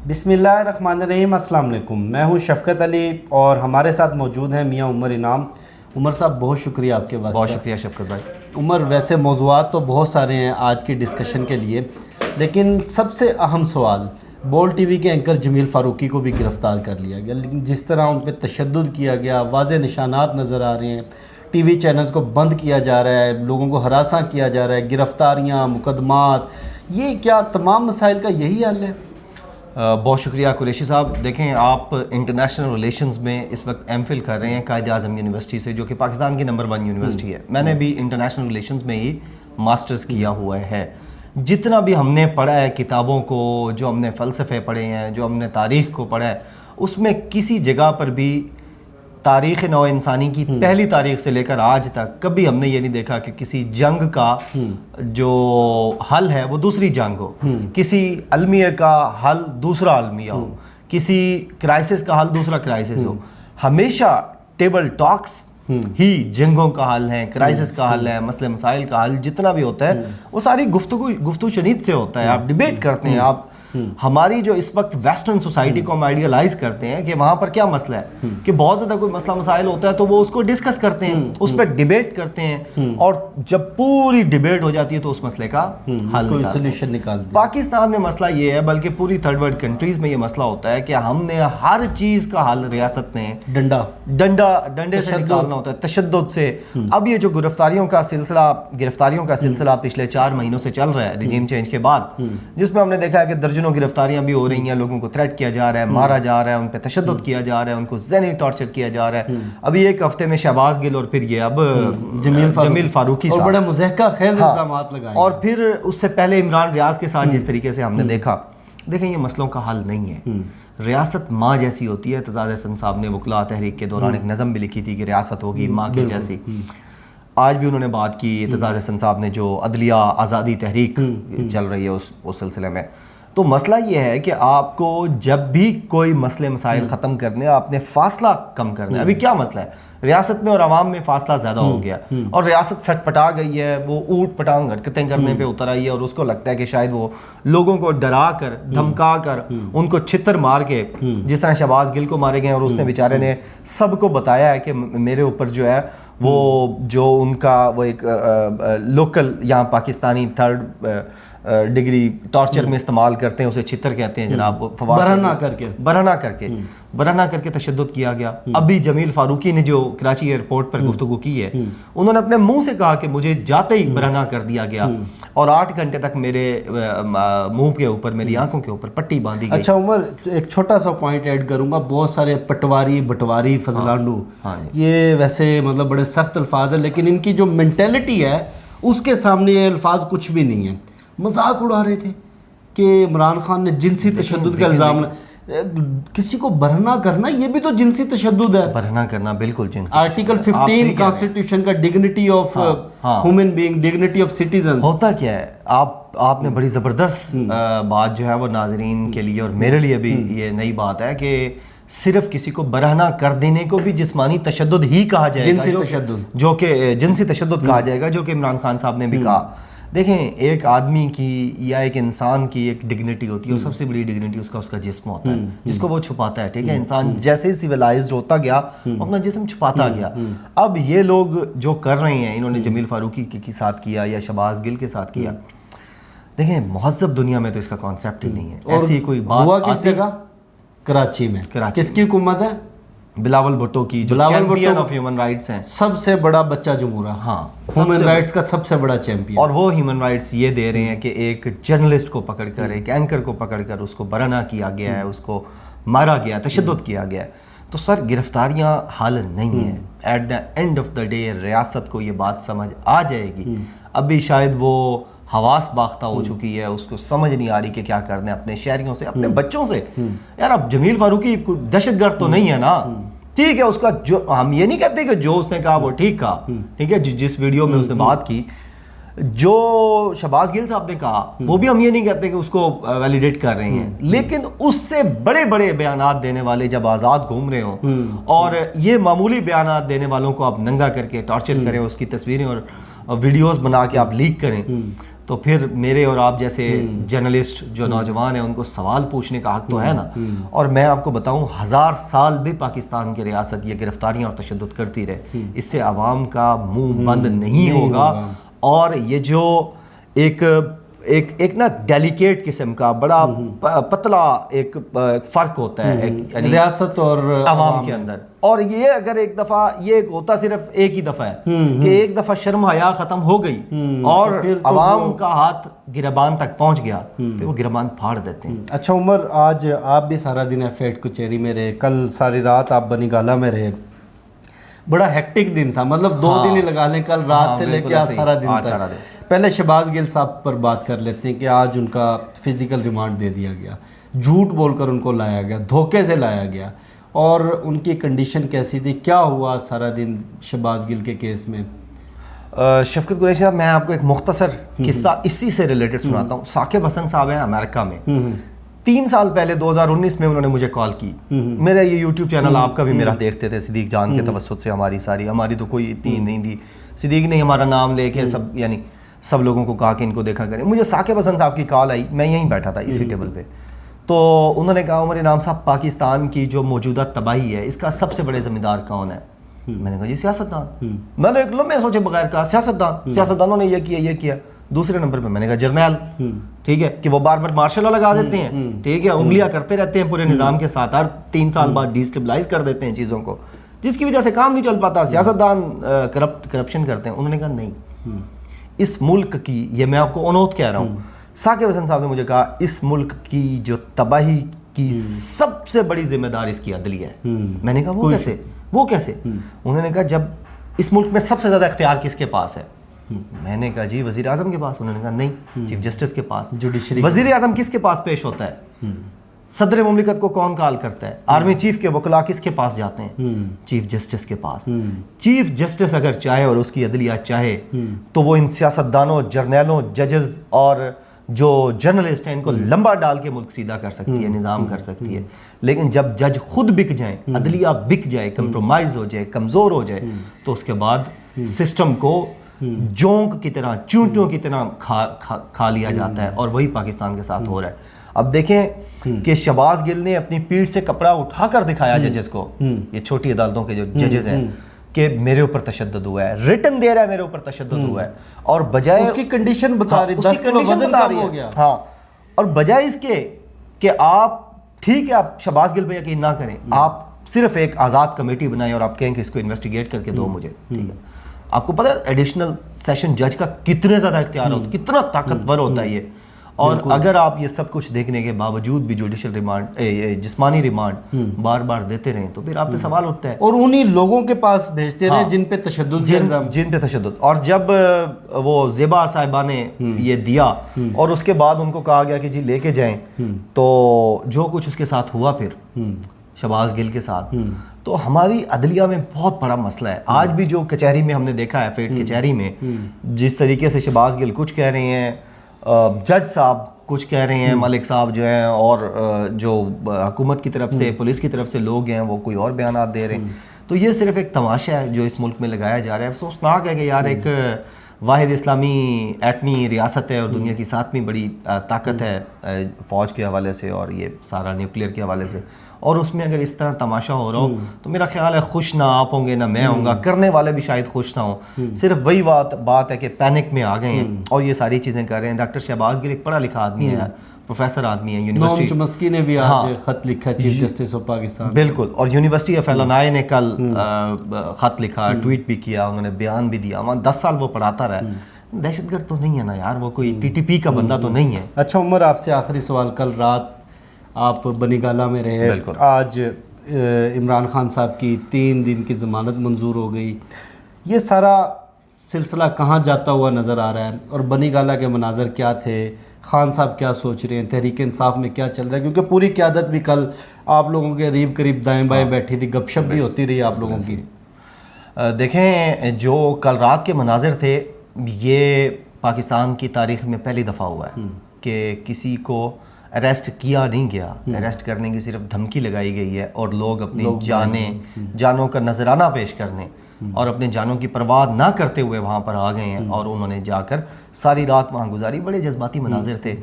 بسم اللہ الرحمن الرحیم. السلام علیکم. میں ہوں شفقت علی اور ہمارے ساتھ موجود ہیں میاں عمر انعام. عمر صاحب بہت شکریہ آپ کے وقت. بہت شکریہ شفقت بھائی. عمر ویسے موضوعات تو بہت سارے ہیں آج کی ڈسکشن کے لیے، لیکن سب سے اہم سوال، بول ٹی وی کے اینکر جمیل فاروقی کو بھی گرفتار کر لیا گیا، لیکن جس طرح ان پہ تشدد کیا گیا، واضح نشانات نظر آ رہے ہیں، ٹی وی چینلز کو بند کیا جا رہا ہے، لوگوں کو ہراساں کیا جا رہا ہے، گرفتاریاں، مقدمات، یہ کیا تمام مسائل کا یہی حل ہے؟ بہت شکریہ قریشی صاحب. دیکھیں آپ انٹرنیشنل ریلیشنز میں اس وقت ایم فل کر رہے ہیں قائد اعظم یونیورسٹی سے، جو کہ پاکستان کی نمبر 1 یونیورسٹی ہے. میں نے بھی انٹرنیشنل ریلیشنز میں ہی ماسٹرز کیا ہوا ہے. جتنا بھی ہم نے پڑھا ہے کتابوں کو، جو ہم نے فلسفے پڑھے ہیں، جو ہم نے تاریخ کو پڑھا ہے، اس میں کسی جگہ پر بھی تاریخ نو انسانی کی پہلی تاریخ سے لے کر آج تک کبھی ہم نے یہ نہیں دیکھا کہ کسی جنگ کا جو حل ہے وہ دوسری جنگ ہو، کسی المیہ کا حل دوسرا المیہ ہو، کسی کرائسس کا حل دوسرا کرائسس ہو. ہمیشہ ٹیبل ٹاکس ہی جنگوں کا حل ہے، کرائسس کا حل ہے، مسئلے مسائل کا حل جتنا بھی ہوتا ہے وہ ساری گفتگو شنید سے ہوتا ہے. آپ ڈیبیٹ کرتے ہیں. آپ ہماری جو اس وقت ویسٹرن سوسائٹی کو ہم آئیڈیلائز کرتے ہیں کہ وہاں پر کیا مسئلہ ہے، کہ بہت زیادہ کوئی مسئلہ مسائل ہوتا ہے تو وہ اس کو ڈسکس کرتے ہیں، اس پہ ڈیبیٹ کرتے ہیں، اور جب پوری ڈیبیٹ ہو جاتی ہے تو اس مسئلے کا حل سولوشن نکالتے ہیں. پاکستان میں مسئلہ یہ ہے، بلکہ پوری تھرڈ ورلڈ کنٹریز میں یہ مسئلہ ہوتا ہے کہ ہم نے ہر چیز کا حل ریاست نے ڈنڈے سے نکالنا ہوتا ہے، تشدد سے. اب یہ جو گرفتاریوں کا سلسلہ پچھلے 4 مہینوں سے چل رہا ہے رجیم چینج کے بعد، جس میں ہم نے دیکھا ہے کہ درجنوں گرفتاریاں بھی ہو رہی ہیں، لوگوں کو تھریٹ کیا جا رہا ہے، مارا جا رہا ہے، ان پہ تشدد کیا جا رہا ہے، ان کو ذہنی ٹارچر کیا جا رہا ہے. ابھی ایک ہفتے میں شہباز گل اور پھر یہ اب جمیل فاروقی اور بڑے مضحکہ خیز الزامات لگائے، اور پھر اس سے پہلے عمران ریاض کے ساتھ جس طریقے سے ہم نے دیکھا. دیکھیں یہ مسئلوں کا حل نہیں ہے. ریاست ماں جیسی ہوتی ہے. اعتزاز احسن صاحب نے وکلاء تحریک کے دوران ایک نظم بھی لکھی تھی کہ ریاست ہوگی ماں کی جیسی. آج بھی انہوں نے بات کی اعتزاز احسن صاحب نے، جو عدلیہ آزادی تحریک چل رہی ہے اس سلسلے میں. تو مسئلہ یہ ہے کہ آپ کو جب بھی کوئی مسئلے مسائل ختم کرنے، آپ نے فاصلہ کم کرنا ہے. ابھی کیا مسئلہ ہے؟ ریاست میں اور عوام میں فاصلہ زیادہ ہو گیا، اور ریاست سٹ پٹا گئی ہے، وہ اوٹ پٹانگ حرکتیں کرنے پہ اتر آئی ہے، اور اس کو لگتا ہے کہ شاید وہ لوگوں کو ڈرا کر، دھمکا کر، ان کو چھتر مار کے، جس طرح شہباز گل کو مارے گئے اور اس نے بیچارے نے سب کو بتایا ہے کہ میرے اوپر جو ہے وہ جو ان کا وہ ایک لوکل یہاں پاکستانی 3rd ڈگری ٹارچر میں استعمال کرتے ہیں، اسے چھتر کہتے ہیں جناب، برہنہ کر کے تشدد کیا گیا. ابھی جمیل فاروقی نے جو کراچی ایئرپورٹ پر گفتگو کی ہے، انہوں نے اپنے منہ سے کہا کہ مجھے جاتے ہی برہنہ کر دیا گیا، اور 8 گھنٹے تک میرے منہ کے اوپر، میری آنکھوں کے اوپر پٹی باندھی گئی. اچھا عمر، ایک چھوٹا سا پوائنٹ ایڈ کروں گا. بہت سارے بٹواری فضلانڈو، یہ ویسے مطلب بڑے سخت الفاظ ہیں، لیکن ان کی جو مینٹیلٹی ہے اس کے سامنے یہ الفاظ کچھ بھی نہیں ہیں. مذاق اڑا رہے تھے کہ عمران خان نے جنسی تشدد کا الزام، کسی کو برہنہ کرنا یہ بھی تو جنسی تشدد ہے. برہنہ کرنا بالکل جنسی. آرٹیکل 15 کانسٹیٹیوشن کا dignity of human being, dignity of citizen. ہوتا کیا ہے، آپ نے بڑی زبردست بات جو ہے وہ ناظرین کے لیے اور میرے لیے بھی یہ نئی بات ہے کہ صرف کسی کو برہنہ کر دینے کو بھی جسمانی تشدد ہی کہا جائے گا، جو کہ جنسی تشدد کہا جائے گا، جو کہ عمران خان صاحب نے بھی کہا. دیکھیں ایک آدمی کی یا ایک انسان کی ایک ڈگنیٹی ہوتی ہے، اور سب سے بڑی ڈگنیٹی اس کا جسم ہوتا ہے، جس کو وہ چھپاتا ہے. ٹھیک ہے، انسان جیسے ہی سیولائزڈ ہوتا گیا اپنا جسم چھپاتا گیا. اب یہ لوگ جو کر رہے ہیں، انہوں نے جمیل فاروقی کے ساتھ کیا یا شہباز گل کے ساتھ کیا. دیکھیں مہذب دنیا میں تو اس کا کانسیپٹ ہی نہیں ہے. ایسی کوئی بات ہوا کس جگہ؟ کراچی میں. کس کی حکومت ہے؟ بلاول بھٹو کی، جو چیمپئن آف ہیومن رائٹس ہیں، سب سے بڑا بچہ جمہورہ، ہیومن رائٹس کا سب سے بڑا چیمپئن. اور وہ ہیومن رائٹس یہ دے رہے ہیں کہ ایک جرنلسٹ کو پکڑ کر، ایک اینکر کو پکڑ کر اس کو برہنہ کیا گیا ہے، اس کو مارا گیا، تشدد کیا گیا ہے. تو سر گرفتاریاں حل نہیں ہیں. At the end of the day ریاست کو یہ بات سمجھ آ جائے گی. ابھی شاید وہ حواس باختہ ہو چکی ہے، اس کو سمجھ نہیں آ رہی کہ کیا کرنا ہے اپنے شہریوں سے، اپنے بچوں سے. یار اب جمیل فاروقی دہشت گرد تو نہیں ہے نا، ٹھیک ہے، اس کا جو ہم یہ نہیں کہتے کہ جو اس نے کہا وہ ٹھیک کہا، ٹھیک ہے، جس ویڈیو میں اس نے بات کی، جو شہباز گل صاحب نے کہا وہ بھی ہم یہ نہیں کہتے کہ اس کو ویلیڈیٹ کر رہے ہیں، لیکن اس سے بڑے بڑے بیانات دینے والے جب آزاد گھوم رہے ہوں اور یہ معمولی بیانات دینے والوں کو آپ ننگا کر کے ٹارچر کریں، اس کی تصویریں اور ویڈیوز بنا کے آپ لیک کریں، تو پھر میرے اور آپ جیسے جرنلسٹ جو نوجوان ہیں ان کو سوال پوچھنے کا حق تو ہے نا. اور میں آپ کو بتاؤں 1000 سال بھی پاکستان کی ریاست یہ گرفتاریاں اور تشدد کرتی رہے, اس سے عوام کا منہ بند نہیں ہوگا. اور یہ جو ایک نا ڈیلیکیٹ قسم کا بڑا پتلا ایک فرق ہوتا ہے یعنی ریاست اور عوام کے اندر, اور یہ اگر ایک دفعہ یہ ایک ہوتا صرف ایک ہی دفعہ ہے کہ ایک دفعہ شرم حیا ختم ہو گئی اور عوام کا ہاتھ گربان تک پہنچ گیا, پھر وہ گربان پھاڑ دیتے ہیں. اچھا عمر, آج آپ بھی سارا دن ایف8 کچہری میں رہے, کل ساری رات آپ بنی گالہ میں رہے, بڑا ہیکٹک دن تھا, مطلب 2 دن ہی لگا لیں, کل رات سے لے کے آج سارا دن تھا. پہلے شہباز گل صاحب پر بات کر لیتے ہیں کہ آج ان کا فزیکل ریمانڈ دے دیا گیا, جھوٹ بول کر ان کو لایا گیا, دھوکے سے لایا گیا, اور ان کی کنڈیشن کیسی تھی, کیا ہوا سارا دن شہباز گل کے کیس میں؟ شفقت قریشی صاحب, میں آپ کو ایک مختصر قصہ اسی سے ریلیٹڈ سناتا ہوں. ثاقب حسن صاحب ہیں امریکہ میں, 3 سال پہلے 2019 میں انہوں نے مجھے کال کی. میرا یہ یوٹیوب چینل آپ کا بھی میرا دیکھتے تھے, صدیق جان کے توسط سے ہماری تو کوئی اتنی نہیں تھی, صدیق نے ہمارا نام لے کے سب لوگوں کو کہا کہ ان کو دیکھا کریں. مجھے ثاقب حسن صاحب کی کال آئی, میں یہیں بیٹھا تھا اسی ٹیبل پہ, تو انہوں نے کہا عمر انعام صاحب پاکستان کی جو موجودہ تباہی ہے اس کا سب سے بڑے ذمہ دار کون ہے؟ میں نے کہا جی سیاستدان. میں نے ایک لمحے سوچے بغیر کہا سیاستدانوں نے یہ کیا. دوسرے نمبر پہ میں نے کہا جرنیل, ٹھیک ہے کہ وہ بار بار مارشل لا لگا دیتے ہیں, ٹھیک ہے, انگلیاں کرتے رہتے ہیں پورے نظام کے ساتھ, ہر 3 سال بعد ڈیسٹیبلائز کر دیتے ہیں چیزوں کو, جس کی وجہ سے کام نہیں چل پاتا. سیاستدان کرپشن کرتے ہیں. انہوں نے کہا نہیں, اس ملک کی, یہ میں آپ کو اونوت کہہ رہا ہوں, ثاقب حسن صاحب نے مجھے کہا اس ملک کی جو تباہی کی سب سے بڑی ذمہ دار اس کی عدلیہ ہے. میں نے کہا وہ کیسے؟ انہوں نے کہا جب اس ملک میں سب سے زیادہ اختیار کس کے پاس ہے؟ میں نے کہا جی وزیر اعظم کے پاس. انہوں نے کہا نہیں, چیف جسٹس کے پاس. وزیر اعظم کس کے پاس پیش ہوتا ہے؟ صدر مملکت کو کون کال کرتا ہے؟ آرمی چیف کے وکلاء کس کے پاس جاتے ہیں؟ چیف جسٹس کے پاس. چیف جسٹس اگر چاہے اور اس کی عدلیہ چاہے تو وہ ان سیاستدانوں, جرنیلوں, ججز اور جو جرنلسٹ ہیں ان کو لمبا ڈال کے ملک سیدھا کر سکتی ہے, نظام کر سکتی ہے. لیکن جب جج خود بک جائیں, عدلیہ بک جائے, کمپرومائز ہو جائے, کمزور ہو جائے, تو اس کے بعد سسٹم کو جونک کی طرح, چونٹیوں کی طرح کھا لیا جاتا ہے, اور وہی پاکستان کے ساتھ ہو رہا ہے. اب دیکھیں کہ شہباز گل نے اپنی پیٹھ سے کپڑا اٹھا کر دکھایا ججز کو, یہ چھوٹی عدالتوں کے جو ججز ہیں, کہ میرے اوپر تشدد ہوا ہے, ریٹن دے رہا ہے میرے اوپر تشدد ہوا ہے, اور بجائے اس کی کنڈیشن بتا رہی, 10 کلو وزن کم ہو گیا. ہاں, اور بجائے اس کے کہ آپ ٹھیک ہے آپ شہباز گل پہ یقین نہ کریں, آپ صرف ایک آزاد کمیٹی بنائیں اور آپ کہیں کہ اس کو انویسٹیگیٹ کر کے دو مجھے, ٹھیک ہے. آپ کو پتہ ہے ایڈیشنل سیشن جج کا کتنے زیادہ اختیار ہوتا ہے, کتنا طاقتور ہوتا ہے یہ. اور اگر آپ یہ سب کچھ دیکھنے کے باوجود بھی جوڈیشل ریمانڈ, جسمانی ریمانڈ بار بار دیتے رہیں, تو پھر آپ پہ سوال اٹھتا ہے. اور انہی لوگوں کے پاس بھیجتے رہے جن پہ تشدد, جن پہ تشدد. اور جب وہ زیبا صاحبہ نے یہ دیا اور اس کے بعد ان کو کہا گیا کہ جی لے کے جائیں, تو جو کچھ اس کے ساتھ ہوا پھر شہباز گل کے ساتھ, تو ہماری عدلیہ میں بہت بڑا مسئلہ ہے. آج بھی جو کچہری میں ہم نے دیکھا ہے, ایف8 کچہری میں جس طریقے سے شہباز گل کچھ کہہ رہے ہیں, جج صاحب کچھ کہہ رہے ہیں, ملک صاحب جو ہیں, اور جو حکومت کی طرف سے, پولیس کی طرف سے لوگ ہیں وہ کوئی اور بیانات دے رہے ہیں. تو یہ صرف ایک تماشا ہے جو اس ملک میں لگایا جا رہا ہے. افسوسناک ہے کہ یار ایک واحد اسلامی ایٹمی ریاست ہے اور دنیا کی 7ویں بڑی طاقت ہے فوج کے حوالے سے اور یہ سارا نیوکلیئر کے حوالے سے, اور اس میں اگر اس طرح تماشا ہو رہا ہو تو میرا خیال ہے خوش نہ آپ ہوں گے نہ میں ہوں گا, کرنے والے بھی شاید خوش نہ ہوں. صرف وہی بات ہے کہ پینک میں آ گئے ہیں اور یہ ساری چیزیں کر رہے ہیں. ڈاکٹر شہباز گل ایک پڑھا لکھا آدمی ہے, پروفیسر آدمی ہے, یونیورسٹی چمسکی نے بھی آج خط لکھا چیف جسٹس آف پاکستان, بالکل, اور یونیورسٹی آف النائے نے کل خط لکھا, ٹویٹ بھی کیا, انہوں نے بیان بھی دیا. وہاں 10 سال وہ پڑھاتا رہا. دہشت گرد تو نہیں ہے نا یار, وہ کوئی ٹی ٹی پی کا بندہ تو نہیں ہے. اچھا عمر, آپ سے آخری سوال, کل رات آپ بنی گالہ میں رہے, آج عمران خان صاحب کی 3 دن کی ضمانت منظور ہو گئی, یہ سارا سلسلہ کہاں جاتا ہوا نظر آ رہا ہے, اور بنی گالہ کے مناظر کیا تھے, خان صاحب کیا سوچ رہے ہیں, تحریک انصاف میں کیا چل رہا ہے, کیونکہ پوری قیادت بھی کل آپ لوگوں کے قریب دائیں بائیں بیٹھی تھی, گپ شپ بھی ہوتی رہی آپ لوگوں کی. دیکھیں جو کل رات کے مناظر تھے یہ پاکستان کی تاریخ میں پہلی دفعہ ہوا ہے کہ کسی کو اریسٹ کیا نہیں گیا, اریسٹ کرنے کی صرف دھمکی لگائی گئی ہے اور لوگ اپنی جانوں کا نذرانہ پیش کرنے اور اپنے جانوں کی پرواہ نہ کرتے ہوئے وہاں پر آ گئے ہیں اور انہوں نے جا کر ساری رات وہاں گزاری. بڑے جذباتی مناظر تھے.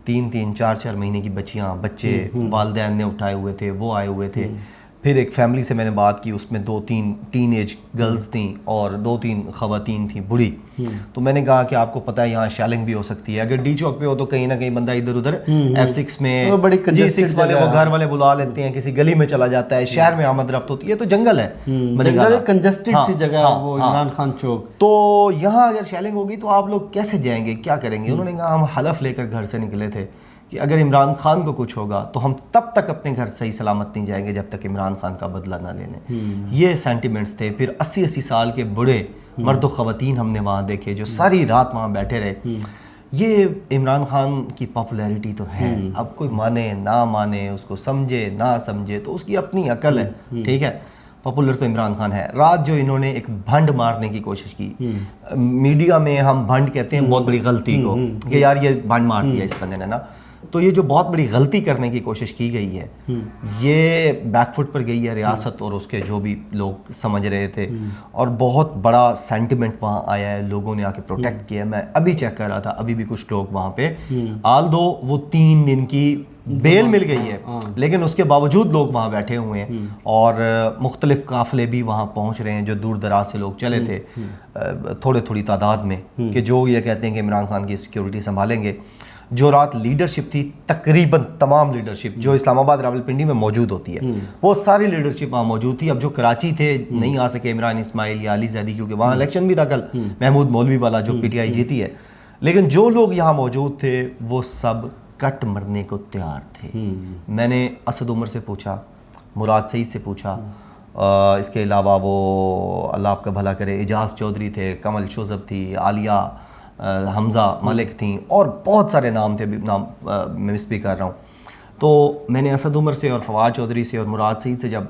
3 4 مہینے کی بچیاں بچے والدین نے اٹھائے ہوئے تھے, وہ آئے ہوئے تھے. پھر ایک فیملی سے میں نے بات کی, اس میں 2-3 ٹین ایج گرلز تھیں اور 2-3 خواتین تھیں بوڑھی. تو میں نے کہا کہ آپ کو پتہ ہے یہاں شیلنگ بھی ہو سکتی ہے, اگر ڈی چوک پہ ہو تو کہیں نہ کہیں بندہ ادھر ادھر F6 میں G6 والے وہ گھر والے بلا لیتے ہیں, کسی گلی میں چلا جاتا ہے, شہر میں آمد رفت ہوتی ہے, تو جنگل ہے, کنجسٹڈ سی جگہ وہ عمران خان چوک. تو یہاں اگر شیلنگ ہوگی تو آپ لوگ کیسے جائیں گے, کیا کریں گے؟ انہوں نے کہا ہم حلف لے کر گھر سے نکلے تھے کہ اگر عمران خان کو کچھ ہوگا تو ہم تب تک اپنے گھر صحیح سلامت نہیں جائیں گے جب تک عمران خان کا بدلہ نہ لے لیں. یہ سینٹیمنٹس تھے. پھر 80 سال کے بڑے مرد و خواتین ہم نے وہاں دیکھے جو ساری رات وہاں بیٹھے رہے. یہ عمران خان کی پاپولیرٹی تو ہے, اب کوئی مانے نہ مانے, اس کو سمجھے نہ سمجھے, تو اس کی اپنی عقل ہے, ٹھیک ہے. پاپولر تو عمران خان ہے. رات جو انہوں نے ایک بھنڈ مارنے کی کوشش کی, میڈیا میں ہم بھنڈ کہتے ہیں بہت بڑی غلطی کو کہ یار یہ بھنڈ مار دیا اس بندے نے نا, تو یہ جو بہت بڑی غلطی کرنے کی کوشش کی گئی ہے یہ بیک فٹ پر گئی ہے ریاست اور اس کے جو بھی لوگ سمجھ رہے تھے, اور بہت بڑا سینٹیمنٹ وہاں آیا ہے, لوگوں نے آ کے پروٹیکٹ کیا ہے. میں ابھی چیک کر رہا تھا, ابھی بھی کچھ لوگ وہاں پہ آل دو وہ 3 دن کی بیل مل گئی ہے لیکن اس کے باوجود لوگ وہاں بیٹھے ہوئے ہیں, اور مختلف قافلے بھی وہاں پہنچ رہے ہیں جو دور دراز سے لوگ چلے تھے تھوڑی تعداد میں, کہ جو یہ کہتے ہیں کہ عمران خان کی سیکیورٹی سنبھالیں گے. جو رات لیڈرشپ تھی, تقریباً تمام لیڈرشپ جو اسلام آباد راولپنڈی میں موجود ہوتی ہے وہ ساری لیڈرشپ وہاں موجود تھی. اب جو کراچی تھے نہیں آ سکے, عمران اسماعیل یا علی زیدی, کیونکہ وہاں الیکشن بھی تھا کل, محمود مولوی والا جو پی ٹی آئی جیتی ہے, لیکن جو لوگ یہاں موجود تھے وہ سب کٹ مرنے کو تیار تھے. میں نے اسد عمر سے پوچھا, مراد سعید سے پوچھا, اس کے علاوہ وہ اللہ آپ کا بھلا کرے اعجاز چودھری تھے, کمل شوذب تھی, عالیہ حمزہ ملک تھیں, اور بہت سارے نام تھے, نام میں مس بھی کر رہا ہوں. تو میں نے اسد عمر سے اور فواد چودھری سے اور مراد سعید سے جب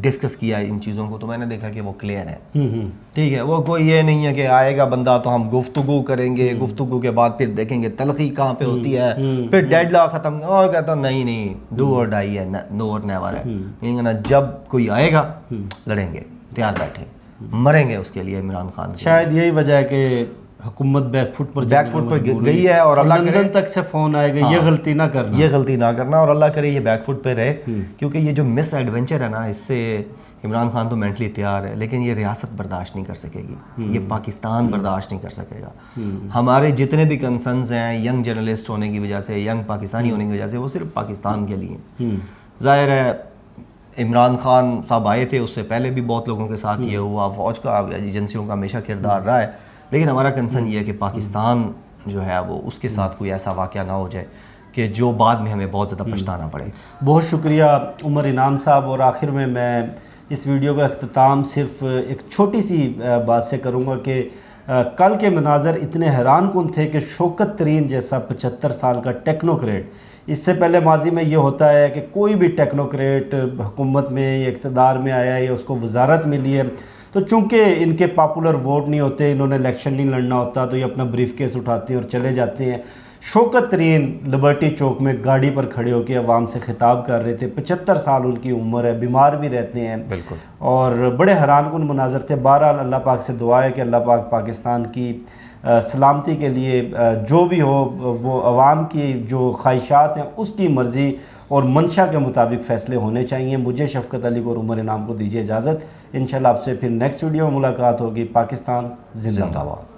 ڈسکس کیا ان چیزوں کو تو میں نے دیکھا کہ وہ کلیئر ہے, ٹھیک ہے. وہ کوئی یہ نہیں ہے کہ آئے گا بندہ تو ہم گفتگو کریں گے, گفتگو کے بعد پھر دیکھیں گے تلخی کہاں پہ ہوتی ہے, پھر ڈیڈ لاک ختم, اور کہتا ہوں نہیں ڈو اور ڈائی ہے, نو اور نیور ہے. جب کوئی آئے گا لڑیں گے, تیار بیٹھے, مریں گے اس کے لیے عمران خان. شاید یہی وجہ ہے کہ حکومت بیک فٹ پر گئی ہے, اور اللہ کرے لندن تک سے فون آئے گا, یہ غلطی نہ کرنا, اور اللہ کرے یہ بیک فٹ پہ رہے, کیونکہ یہ جو مس ایڈونچر ہے نا, اس سے عمران خان تو مینٹلی تیار ہے لیکن یہ ریاست برداشت نہیں کر سکے گی, یہ پاکستان برداشت نہیں کر سکے گا. ہمارے جتنے بھی کنسرنز ہیں ینگ جرنلسٹ ہونے کی وجہ سے, ینگ پاکستانی ہونے کی وجہ سے, وہ صرف پاکستان کے لیے. ظاہر ہے عمران خان صاحب آئے تھے, اس سے پہلے بھی بہت لوگوں کے ساتھ یہ ہوا, فوج کا ایجنسیوں کا ہمیشہ کردار رہا ہے, لیکن ہمارا کنسرن یہ ہے کہ پاکستان جو ہے وہ اس کے ساتھ کوئی ایسا واقعہ نہ ہو جائے کہ جو بعد میں ہمیں بہت زیادہ پچھتانا پڑے. بہت شکریہ عمر انعام صاحب. اور آخر میں اس ویڈیو کا اختتام صرف ایک چھوٹی سی بات سے کروں گا کہ کل کے مناظر اتنے حیران کن تھے کہ شوکت ترین جیسا 75 سال کا ٹیکنوکریٹ, اس سے پہلے ماضی میں یہ ہوتا ہے کہ کوئی بھی ٹیکنوکریٹ حکومت میں یا اقتدار میں آیا ہے یا اس کو وزارت ملی ہے تو چونکہ ان کے پاپولر ووٹ نہیں ہوتے, انہوں نے الیکشن نہیں لڑنا ہوتا, تو یہ اپنا بریف کیس اٹھاتے ہیں اور چلے جاتے ہیں. شوکت ترین لبرٹی چوک میں گاڑی پر کھڑے ہو کے عوام سے خطاب کر رہے تھے. 75 سال ان کی عمر ہے, بیمار بھی رہتے ہیں, بالکل, اور بڑے حیران کن مناظر تھے. بہرحال اللہ پاک سے دعا ہے کہ اللہ پاک پاکستان کی سلامتی کے لیے جو بھی ہو وہ عوام کی جو خواہشات ہیں اس کی مرضی اور منشا کے مطابق فیصلے ہونے چاہیے. مجھے شفقت علی کو اور عمر انعام کو دیجیے اجازت. انشاءاللہ آپ سے پھر نیکسٹ ویڈیو میں ملاقات ہوگی. پاکستان زندہ باد.